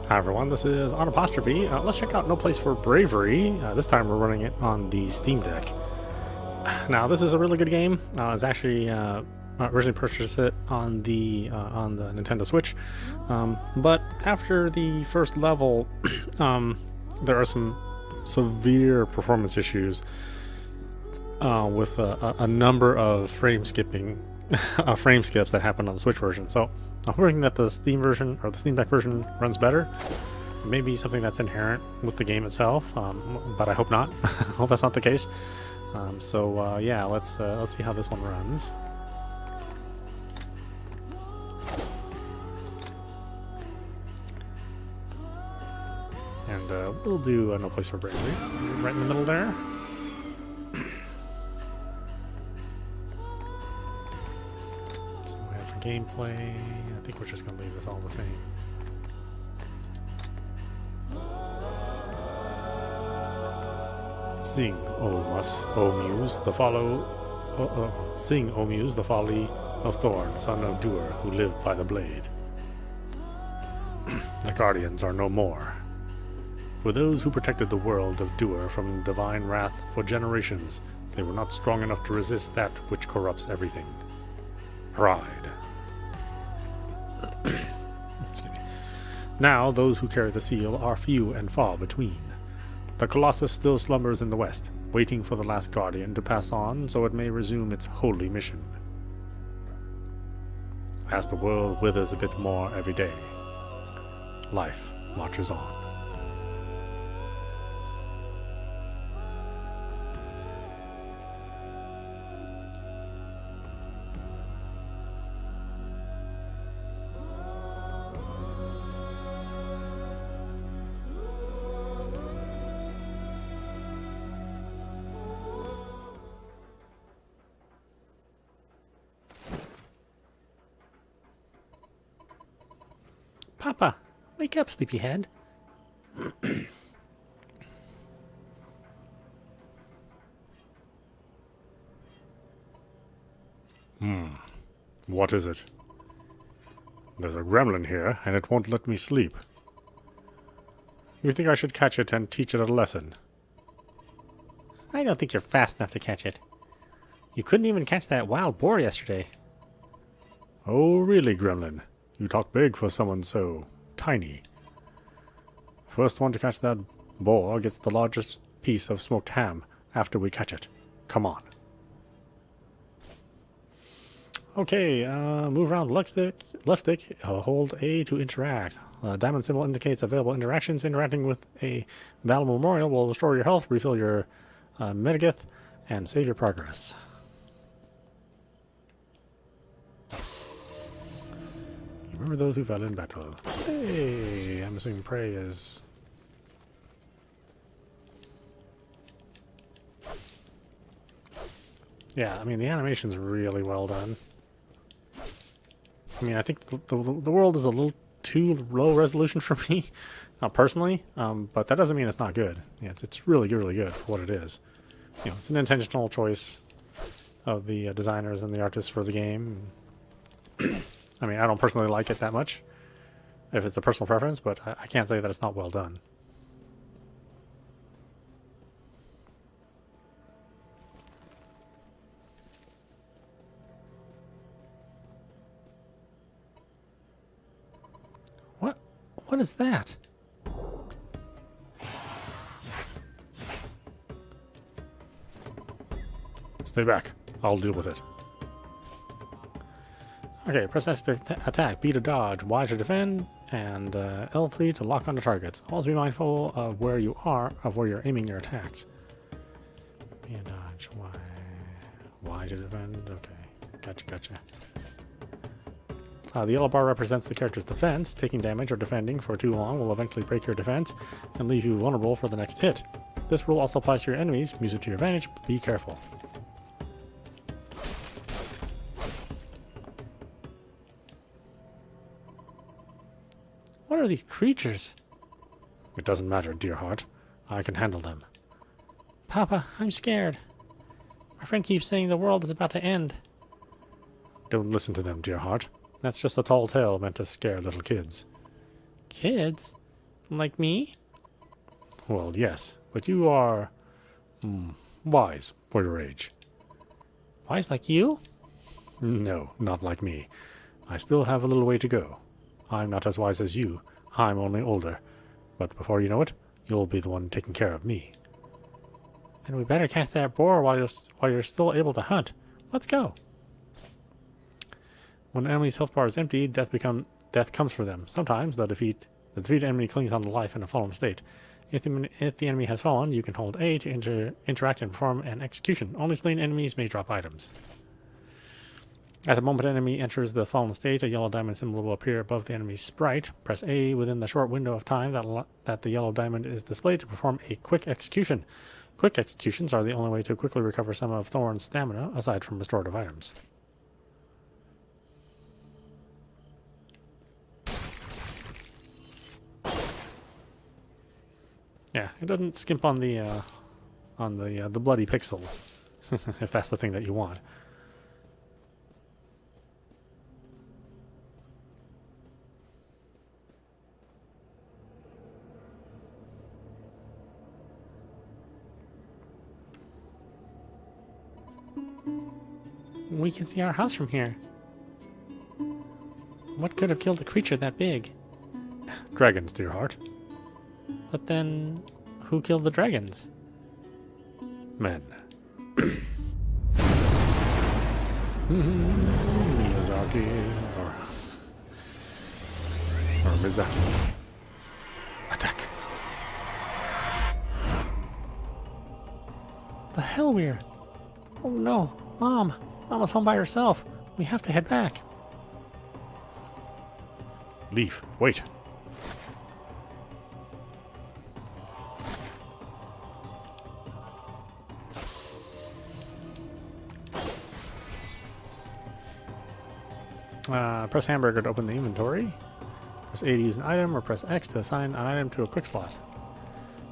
Hi everyone, this is on apostrophe. Let's check out No Place for Bravery. This time we're running it on the Steam Deck. Now this is a really good game. I was actually originally purchased it on the Nintendo Switch, but after the first level, there are some severe performance issues with a number of frame skips that happen on the Switch version. So I'm hoping that the Steam version or the Steam Deck version runs better. Maybe something that's inherent with the game itself, but I hope not. I hope that's not the case. Yeah, let's see how this one runs. And we'll do No Place for Bravery right in the middle there. So we have for gameplay. I think we're just going to leave this all the same. Sing, O Muse, the sing, O Muse, the folly of Thorn, son of Doer, who lived by the blade. The Guardians are no more. For those who protected the world of Doer from divine wrath for generations, they were not strong enough to resist that which corrupts everything. Pride. Now those who carry the seal are few and far between. The Colossus still slumbers in the west, waiting for the last Guardian to pass on so it may resume its holy mission. As the world withers a bit more every day, life marches on. Papa, wake up, sleepyhead. What is it? There's a gremlin here, and it won't let me sleep. You think I should catch it and teach it a lesson? I don't think you're fast enough to catch it. You couldn't even catch that wild boar yesterday. Oh, really, gremlin? You talk big for someone so tiny. First one to catch that boar gets the largest piece of smoked ham after we catch it. Come on. Okay, move around left stick, hold A to interact. Diamond symbol indicates available interactions. Interacting with a battle memorial will restore your health, refill your metagith, and save your progress. Remember those who fell in battle. Hey, I'm assuming prey is... Yeah, I mean, the animation's really well done. I mean, I think the world is a little too low resolution for me, personally, but that doesn't mean it's not good. Yeah, it's really good for what it is. You know, it's an intentional choice of the designers and the artists for the game. I mean, I don't personally like it that much, if it's a personal preference, but I can't say that it's not well done. What is that? Stay back. I'll deal with it. Okay, press S to attack, B to dodge, Y to defend, and L3 to lock onto targets. Always be mindful of where you are, of where you're aiming your attacks. B to dodge, Y to defend. Okay, gotcha. The yellow bar represents the character's defense. Taking damage or defending for too long will eventually break your defense and leave you vulnerable for the next hit. This rule also applies to your enemies. Use it to your advantage, but be careful. What are these creatures? It doesn't matter, dear heart. I can handle them. Papa, I'm scared. My friend keeps saying the world is about to end. Don't listen to them, dear heart. That's just a tall tale meant to scare little kids. Kids? Like me? Well, yes, but you are wise for your age. Wise like you? No, not like me. I still have a little way to go. I'm not as wise as you. I'm only older. But before you know it, you'll be the one taking care of me. And we better catch that boar while you're still able to hunt. Let's go. When an enemy's health bar is empty, death comes for them. Sometimes the defeated enemy clings on to life in a fallen state. If the enemy has fallen, you can hold A to interact and perform an execution. Only slain enemies may drop items. At the moment an enemy enters the fallen state, a yellow diamond symbol will appear above the enemy's sprite. Press A within the short window of time that the yellow diamond is displayed to perform a quick execution. Quick executions are the only way to quickly recover some of Thorn's stamina, aside from restorative items. Yeah, it doesn't skimp on the bloody pixels, if that's the thing that you want. We can see our house from here. What could have killed a creature that big? Dragons, dear heart. But then, who killed the dragons? Men. Miyazaki or Mizaki. Attack. The hell we're... Oh no, Mom! Mama's home by herself. We have to head back. Leaf, wait. Press hamburger to open the inventory. Press A to use an item, or press X to assign an item to a quick slot.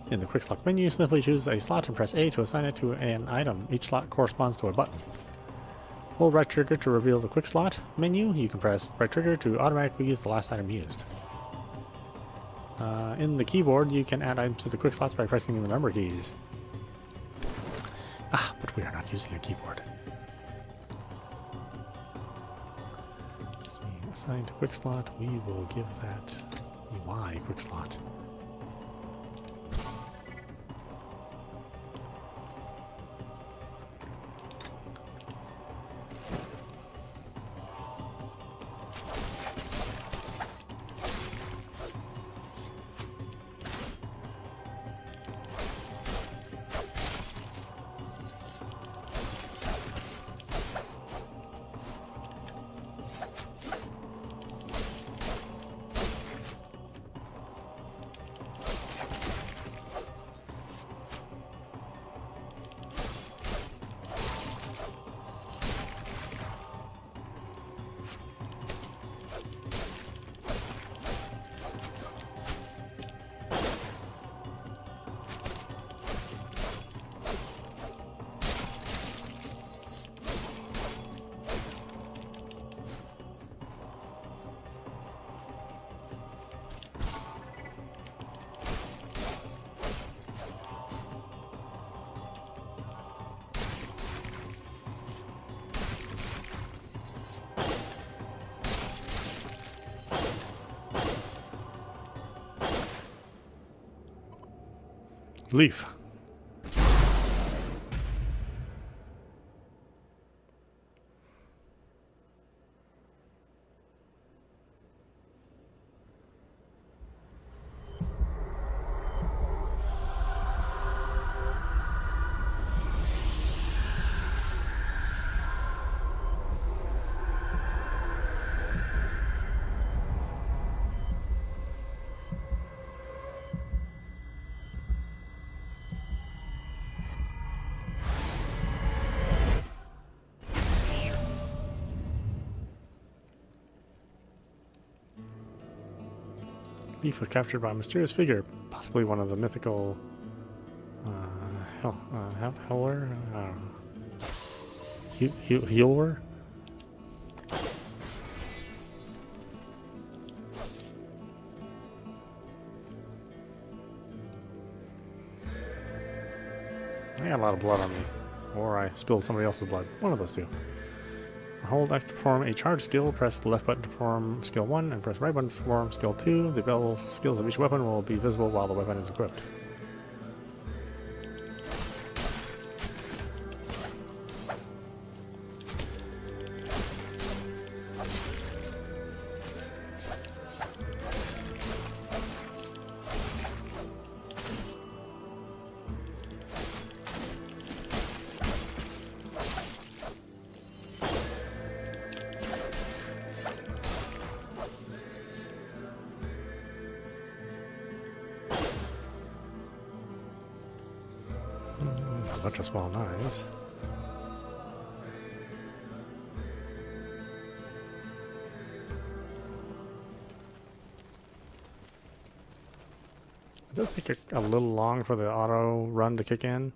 In the quick slot menu, simply choose a slot and press A to assign it to an item. Each slot corresponds to a button. Hold right trigger to reveal the quick slot menu. You can press right trigger to automatically use the last item used. In the keyboard, you can add items to the quick slots by pressing the number keys. But we are not using a keyboard. Let's see, assign to quick slot, we will give that a Y quick slot. Leaf. Leaf was captured by a mysterious figure, possibly one of the mythical Heller? Healer? I got a lot of blood on me. Or I spilled somebody else's blood. One of those two. Hold X to perform a charge skill, press the left button to perform skill 1, and press right button to perform skill 2. The available skills of each weapon will be visible while the weapon is equipped. A bunch of small knives. It does take a little long for the auto run to kick in.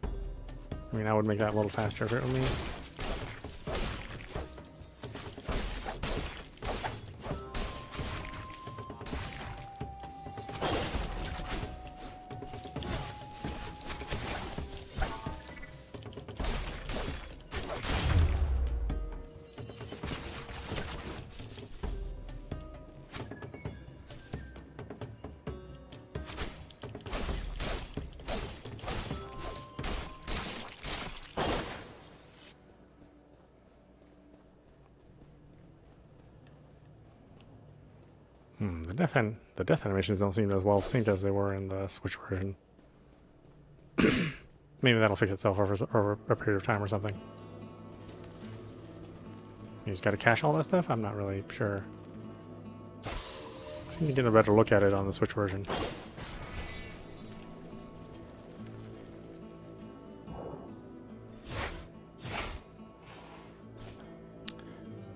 I mean, I would make that a little faster if it were me. The death animations don't seem as well synced as they were in the Switch version. Maybe that'll fix itself over a period of time or something. You just gotta cache all that stuff? I'm not really sure. I seem to get a better look at it on the Switch version.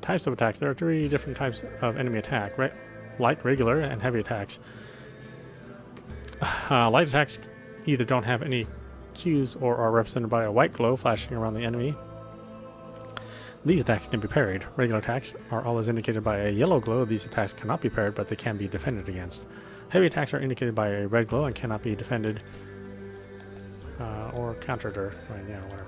Types of attacks. There are 3 different types of enemy attack, right? Light, regular, and heavy attacks. Light attacks either don't have any cues or are represented by a white glow flashing around the enemy. These attacks can be parried. Regular attacks are always indicated by a yellow glow. These attacks cannot be parried, but they can be defended against. Heavy attacks are indicated by a red glow and cannot be defended or countered or whatever.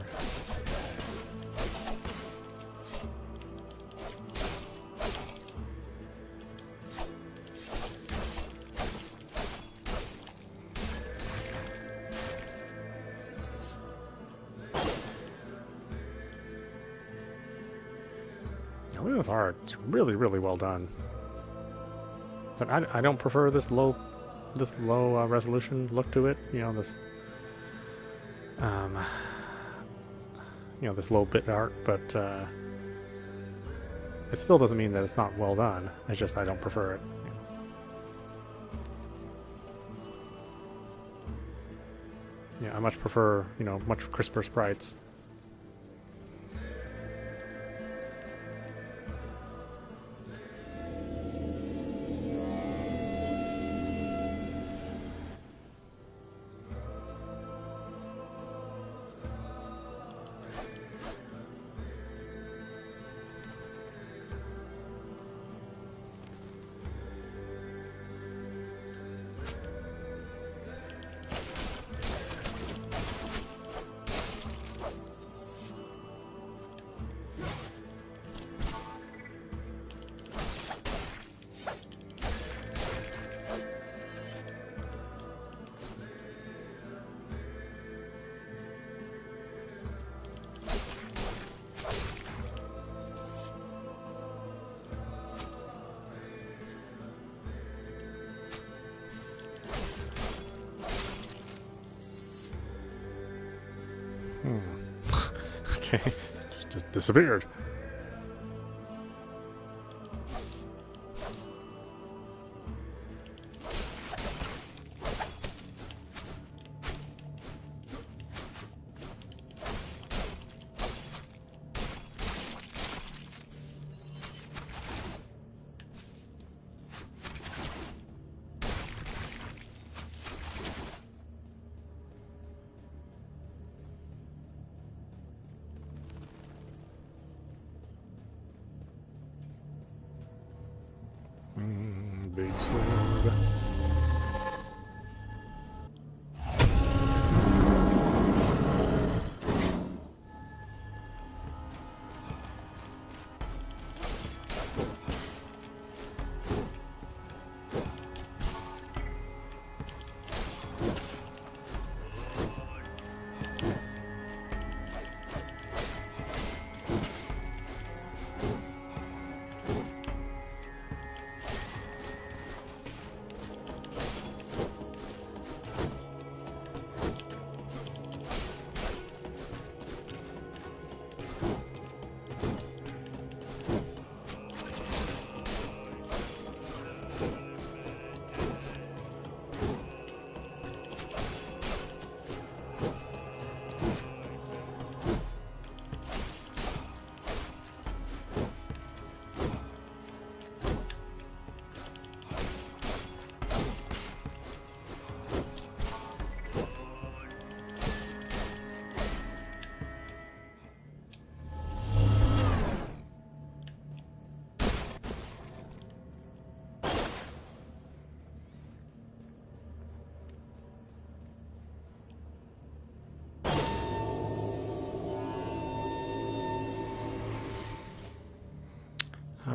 Look at this art. It's really, really well done. So I don't prefer this low resolution look to it. You know, this this low bit art, but it still doesn't mean that it's not well done. It's just I don't prefer it. Yeah, I much prefer much crisper sprites. Okay, just disappeared.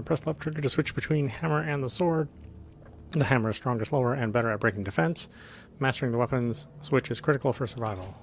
Press left trigger to switch between hammer and the sword. The hammer is stronger, slower, and better at breaking defense. Mastering the weapons switch is critical for survival.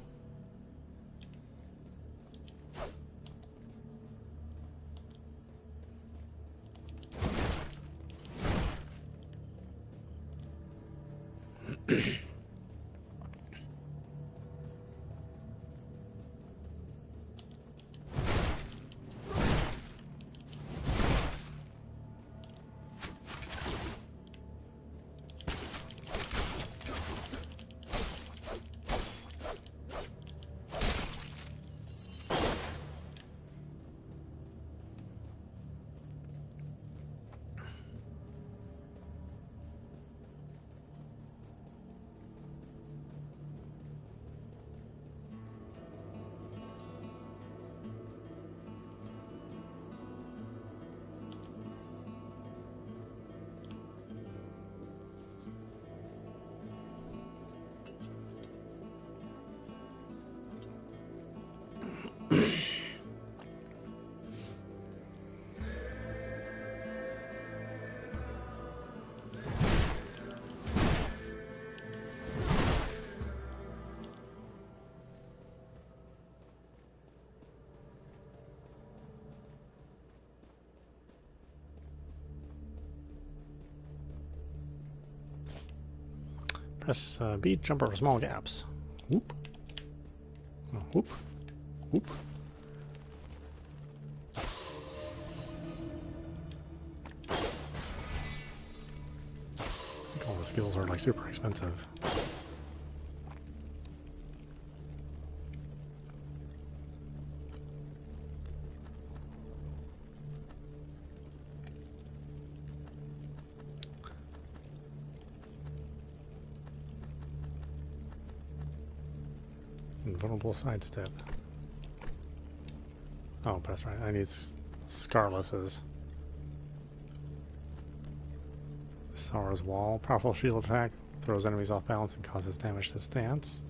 Press B to jump over small gaps. Whoop. Oh, whoop. Whoop. I think all the skills are like super expensive. Invulnerable sidestep. Oh, but that's right. I need Scarless's. Sour's Wall. Powerful shield attack. Throws enemies off balance and causes damage to stance.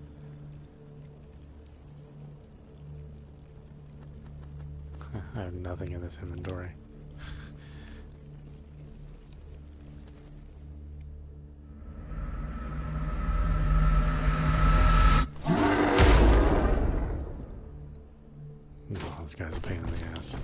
I have nothing in this inventory. This guy's a pain in the ass.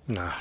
Nah.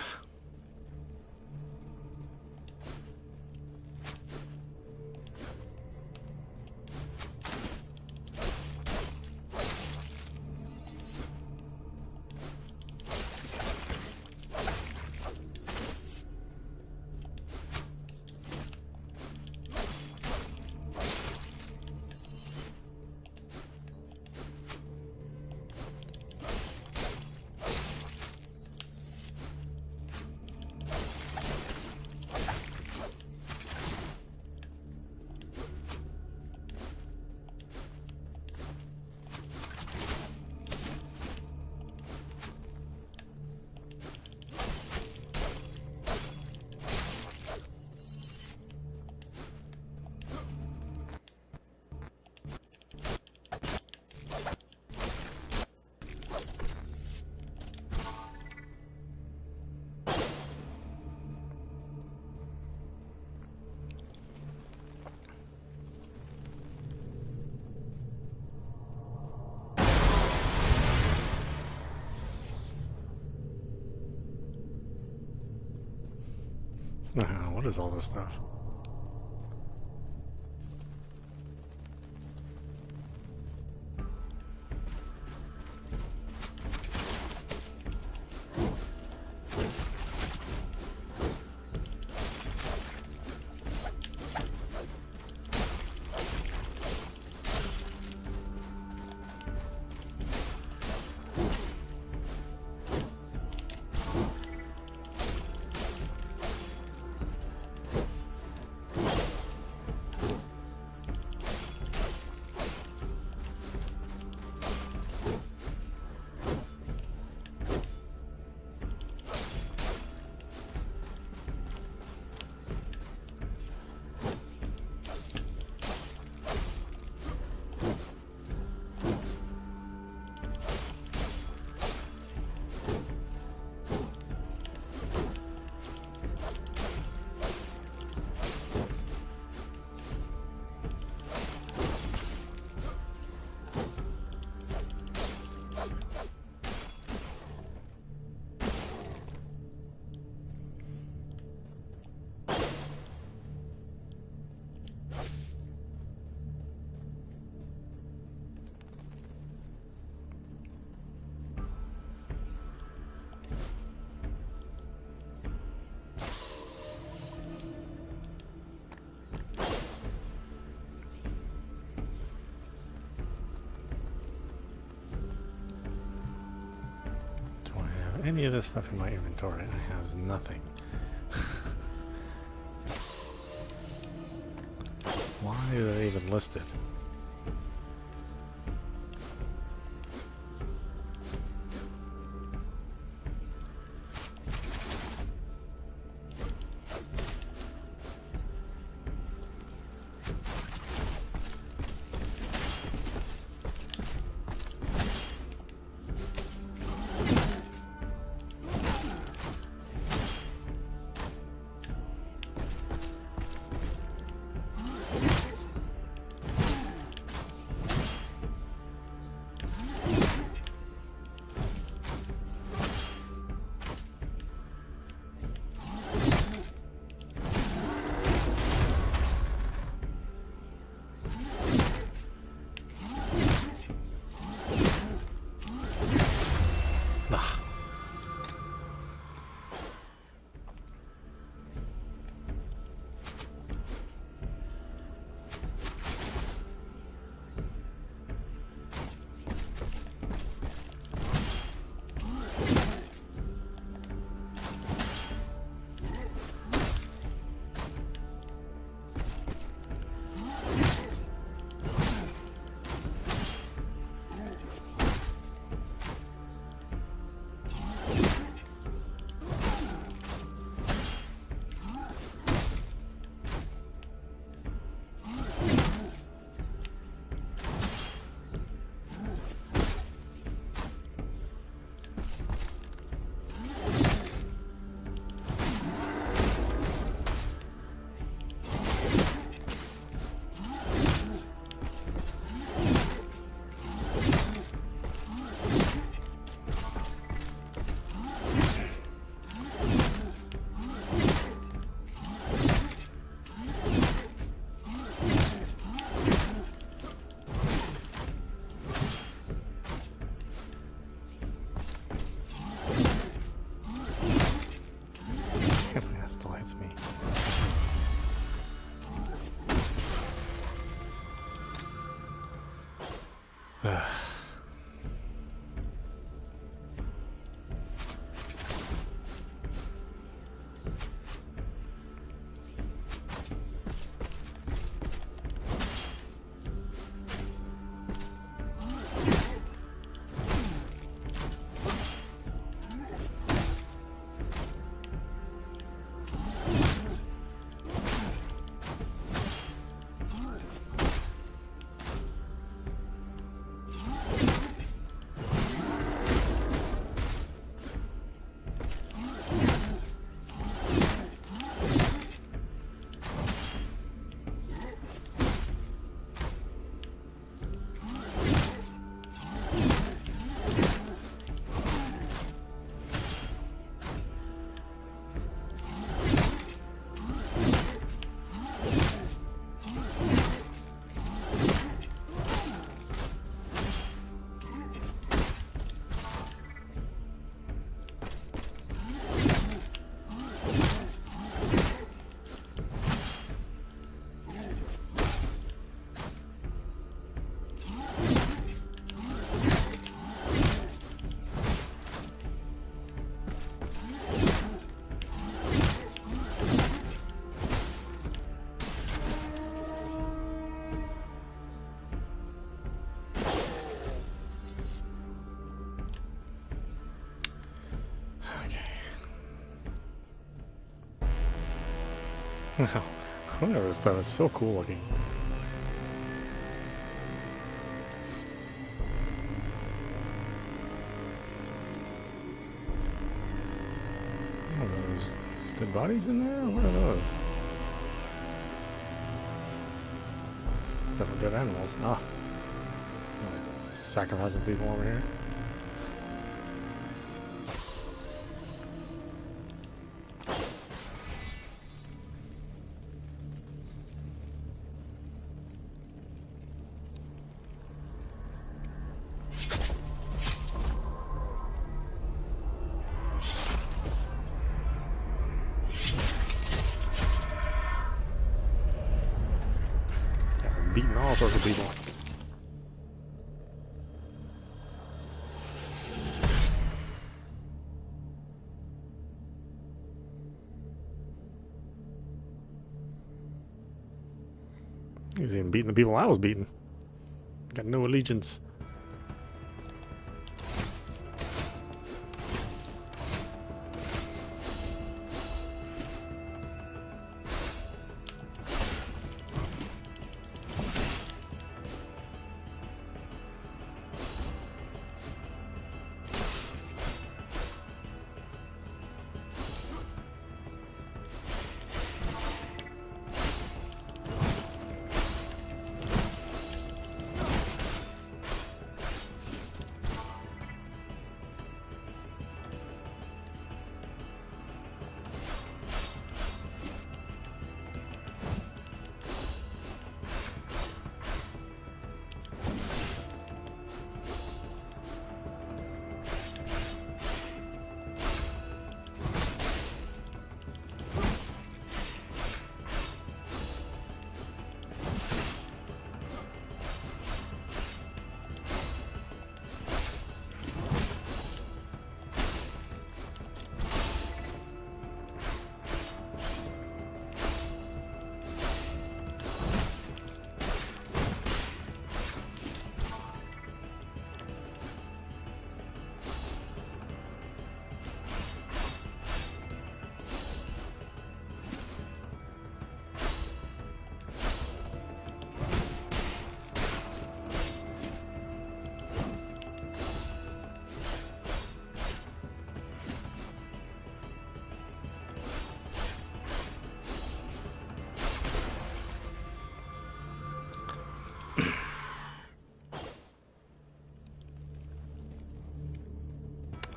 What is all this stuff? Any of this stuff in my inventory? I have nothing. Why are they even listed? hits me. Wow, look at this stuff, it's so cool looking. What are those? Dead bodies in there? What are those? Stuff with dead animals. Ah. Sacrificing people over here. Beating all sorts of people. He was even beating the people I was beating. Got no allegiance.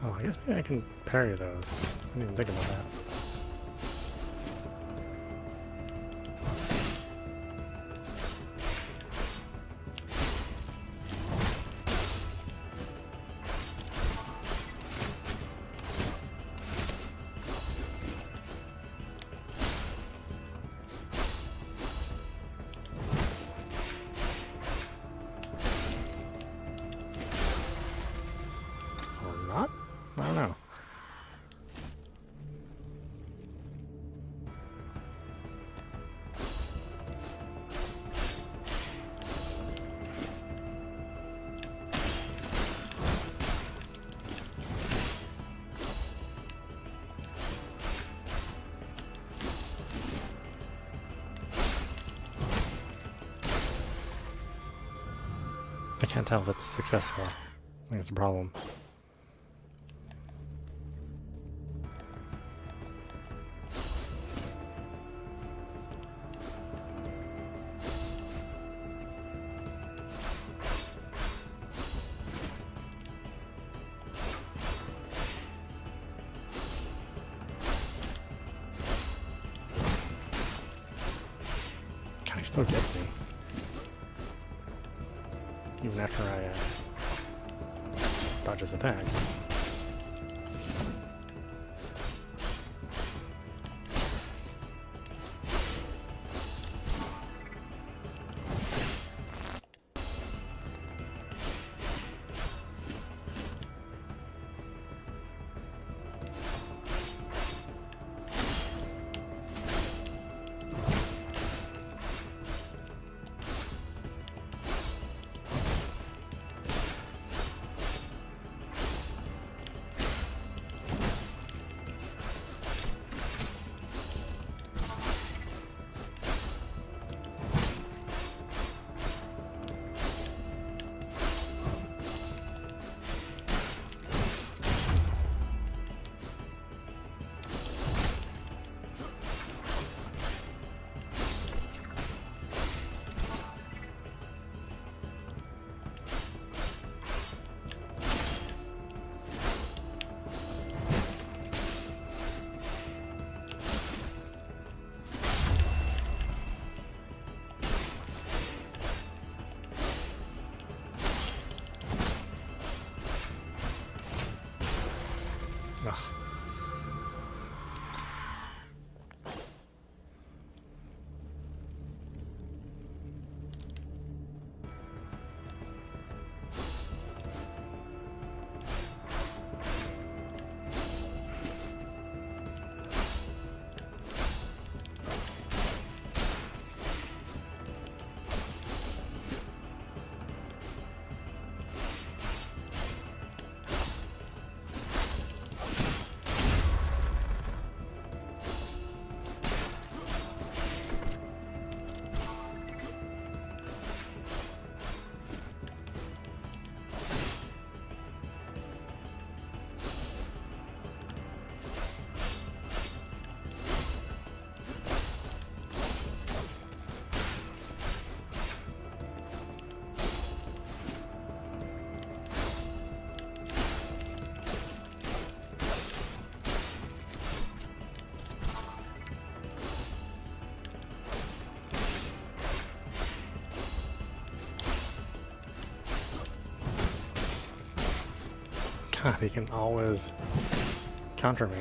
Oh, I guess maybe I can parry those. I didn't even think about that. can't tell if it's successful. I think it's a problem. God, he still gets me. Even after I dodge his attacks. Ugh. God, he can always counter me.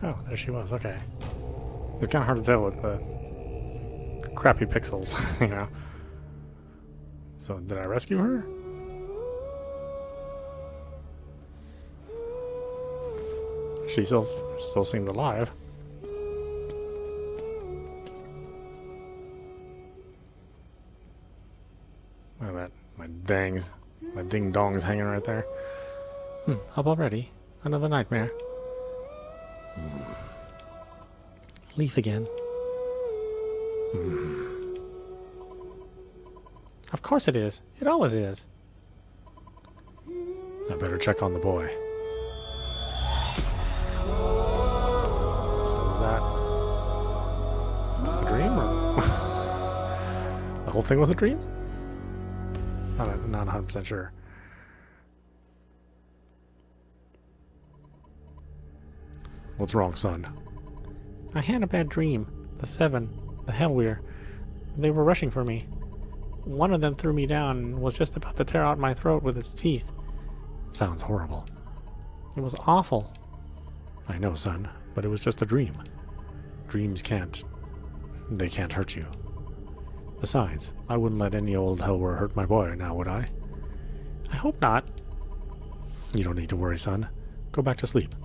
Oh, there she was. Okay. It's kind of hard to tell with the crappy pixels, you know. So, did I rescue her? She still seemed alive. Look at that. My ding dongs hanging right there. Up already. Another nightmare. Leaf again. Of course it is. It always is. I better check on the boy. So was that a dream, or the whole thing was a dream? Not 100% sure. What's wrong, son? I had a bad dream. The Seven, the Hellweir, they were rushing for me. One of them threw me down and was just about to tear out my throat with its teeth. Sounds horrible. It was awful. I know, son, but it was just a dream. Dreams can't hurt you. Besides, I wouldn't let any old Hellweir hurt my boy now, would I? I hope not. You don't need to worry, son. Go back to sleep.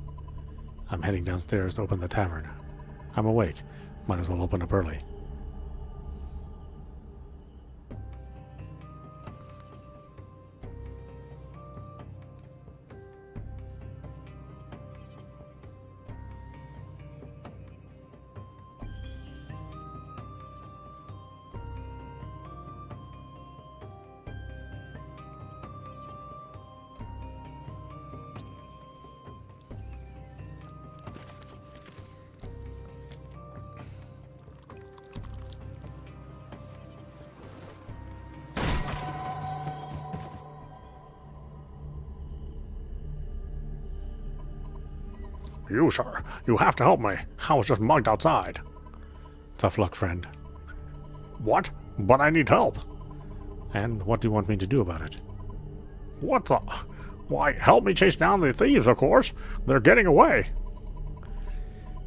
I'm heading downstairs to open the tavern. I'm awake. Might as well open up early. You, sir, you have to help me. I was just mugged outside. Tough luck, friend. What? But I need help. And what do you want me to do about it? What the? Why, help me chase down the thieves, of course. They're getting away.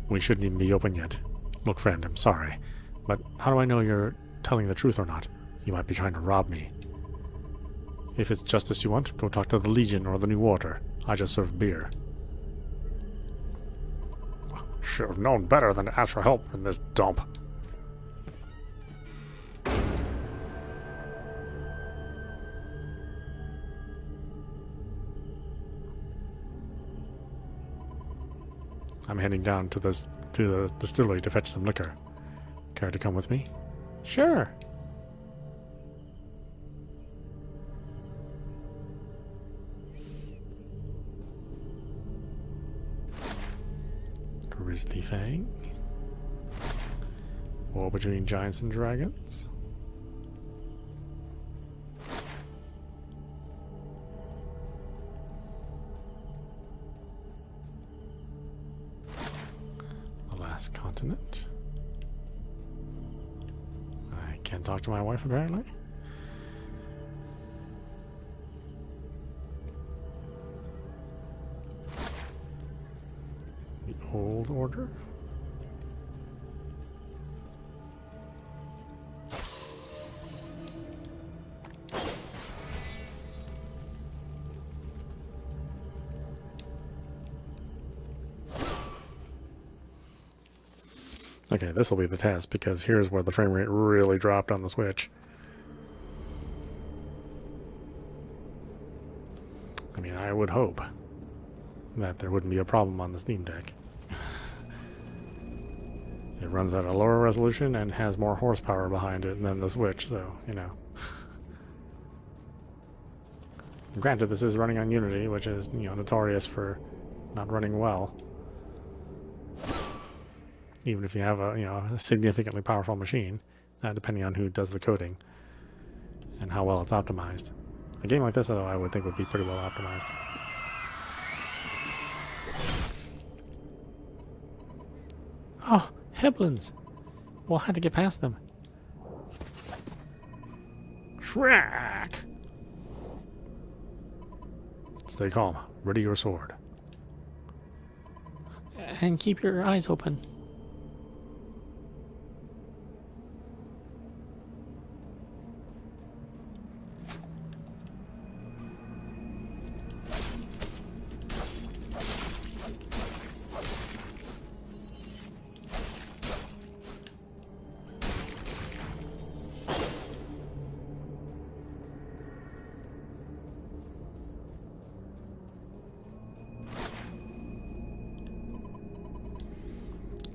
We shouldn't even be open yet. Look, friend, I'm sorry. But how do I know you're telling the truth or not? You might be trying to rob me. If it's justice you want, go talk to the Legion or the New Order. I just serve beer. Should have known better than to ask for help in this dump. I'm heading down to the distillery to fetch some liquor. Care to come with me? Sure. Grizzly Fang. War between giants and dragons. The Last Continent. I can't talk to my wife apparently. Old Order. Okay, this will be the test because here's where the frame rate really dropped on the Switch. I mean, I would hope that there wouldn't be a problem on the Steam Deck. It runs at a lower resolution and has more horsepower behind it than the Switch, so, you know. Granted, this is running on Unity, which is, you know, notorious for not running well. Even if you have a, you know, a significantly powerful machine, depending on who does the coding and how well it's optimized. A game like this, though, I would think would be pretty well optimized. Oh, Heblins! We'll have to get past them. Shrek! Stay calm. Ready your sword. And keep your eyes open.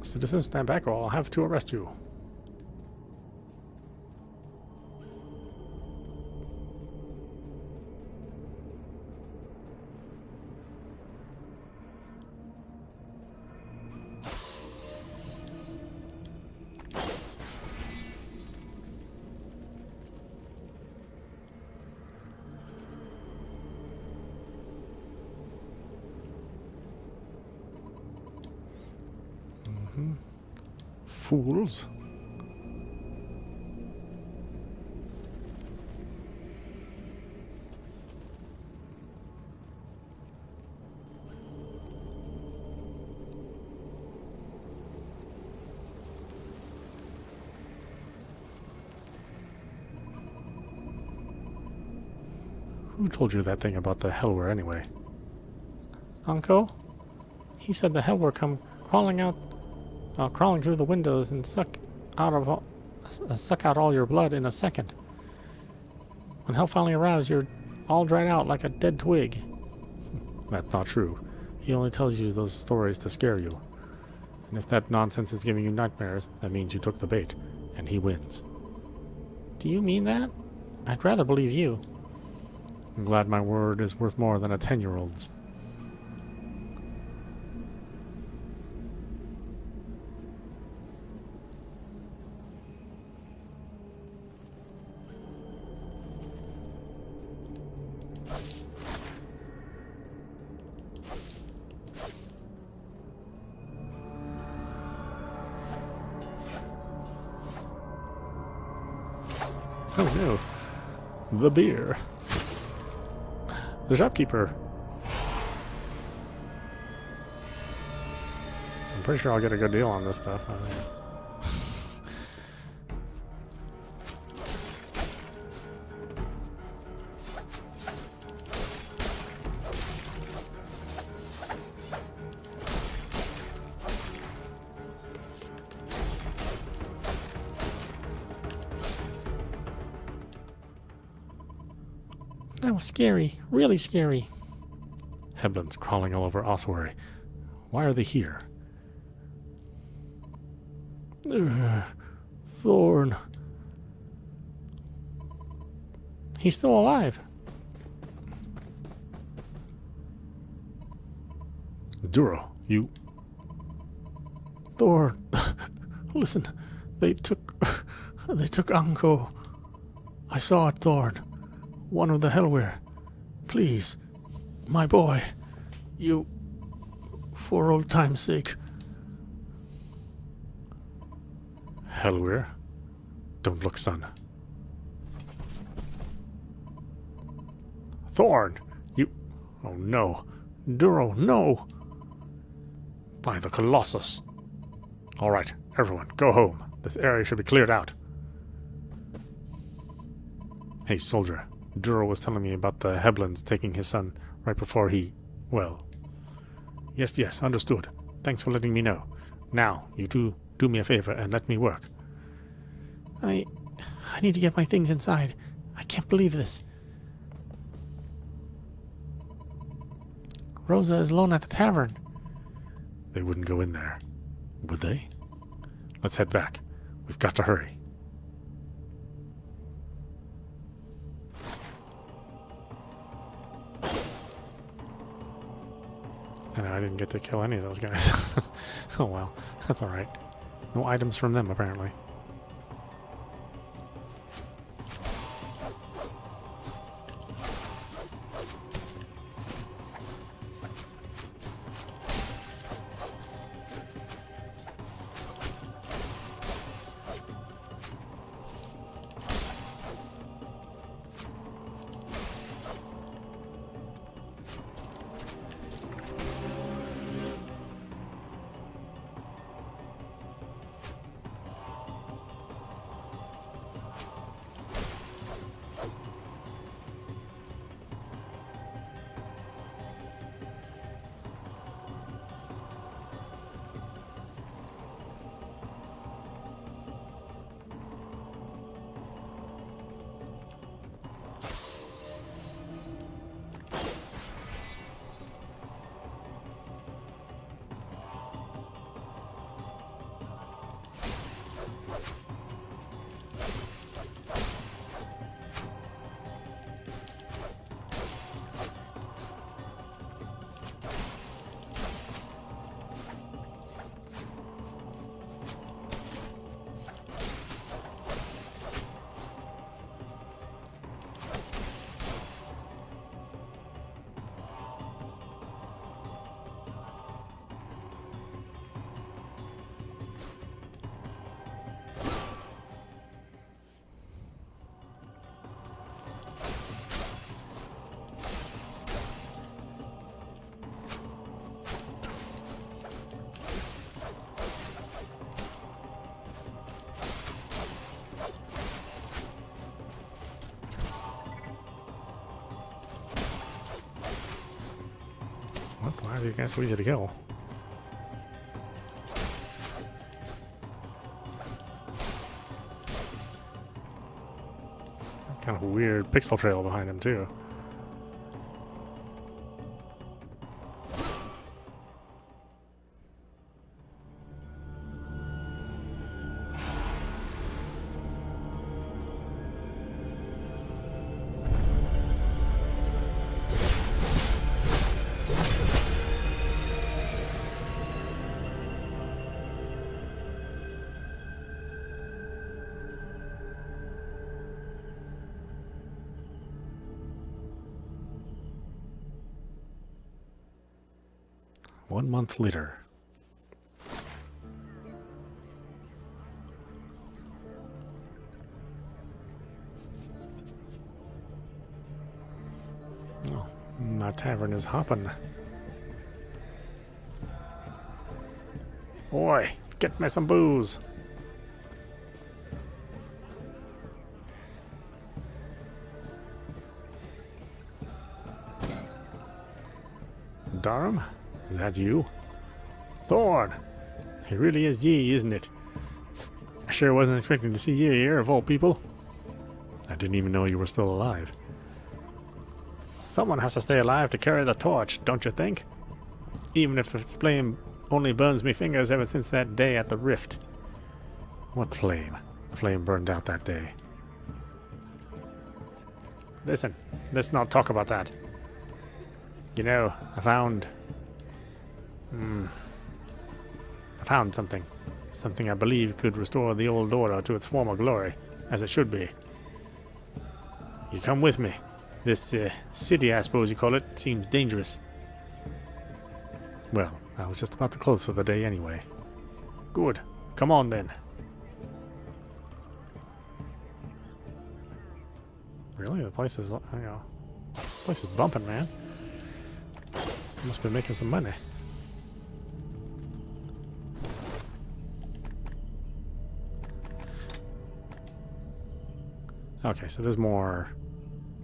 Citizens, stand back or I'll have to arrest you. Fools. Who told you that thing about the hellware anyway? Uncle? He said the hellware come crawling out, crawling through the windows and suck out all your blood in a second. When hell finally arrives, you're all dried out like a dead twig. That's not true. He only tells you those stories to scare you. And if that nonsense is giving you nightmares, that means you took the bait, and he wins. Do you mean that? I'd rather believe you. I'm glad my word is worth more than a 10-year-old's. Oh no, the beer. The shopkeeper. I'm pretty sure I'll get a good deal on this stuff. That was scary, really scary. Heblins crawling all over ossuary. Why are they here? Thorn. He's still alive. Duro, you... Thorn. Listen, they took Anko. I saw it, Thorn. One of the hellware. Please, my boy, you, for old time's sake. Hellware? Don't look, son. Thorn! You... Oh no. Duro, no! By the Colossus. Alright, everyone, go home. This area should be cleared out. Hey, soldier. Duro was telling me about the Heblins taking his son right before he... well... Yes, understood. Thanks for letting me know. Now, you two do me a favor and let me work. I need to get my things inside. I can't believe this. Rosa is alone at the tavern. They wouldn't go in there, would they? Let's head back. We've got to hurry. And I didn't get to kill any of those guys. Oh well, that's alright. No items from them, apparently. These guys are so easy to kill. Kind of a weird pixel trail behind him too. One month later. Oh, my tavern is hopping. Boy, get me some booze. Durham? Is that you? Thorn! It really is ye, isn't it? I sure wasn't expecting to see you here, of all people. I didn't even know you were still alive. Someone has to stay alive to carry the torch, don't you think? Even if the flame only burns me fingers ever since that day at the rift. What flame? The flame burned out that day. Listen, let's not talk about that. You know, I found something. Something I believe could restore the old order to its former glory, as it should be. You come with me. This city, I suppose you call it, seems dangerous. Well, I was just about to close for the day anyway. Good. Come on then. Really? The place is, place is bumping, man. Must be making some money. Okay, so there's more.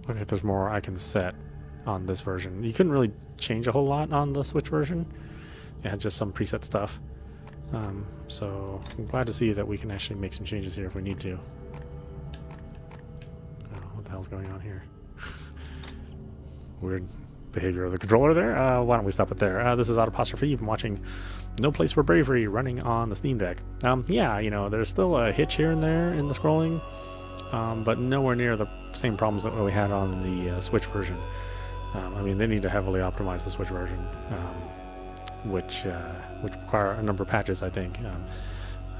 Looks like there's more I can set on this version. You couldn't really change a whole lot on the Switch version. Yeah, just some preset stuff. So I'm glad to see that we can actually make some changes here if we need to. Oh, what the hell's going on here? Weird behavior of the controller there. Why don't we stop it there? This is audap. You've been watching No Place for Bravery running on the Steam Deck. Yeah, you know, there's still a hitch here and there in the scrolling, but nowhere near the same problems that we had on the Switch version. I mean, they need to heavily optimize the Switch version, which require a number of patches, I think.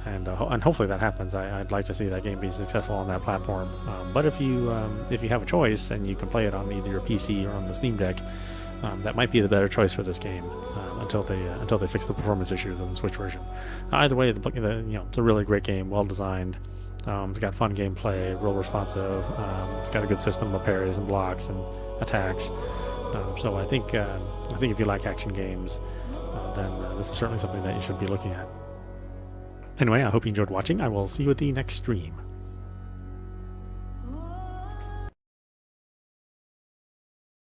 And hopefully that happens. I'd like to see that game be successful on that platform. But if you have a choice and you can play it on either your PC or on the Steam Deck, that might be the better choice for this game until they fix the performance issues of the Switch version. Either way, it's a really great game, well designed. It's got fun gameplay, real responsive. It's got a good system of parries and blocks and attacks. So I think if you like action games, then this is certainly something that you should be looking at. Anyway, I hope you enjoyed watching. I will see you at the next stream.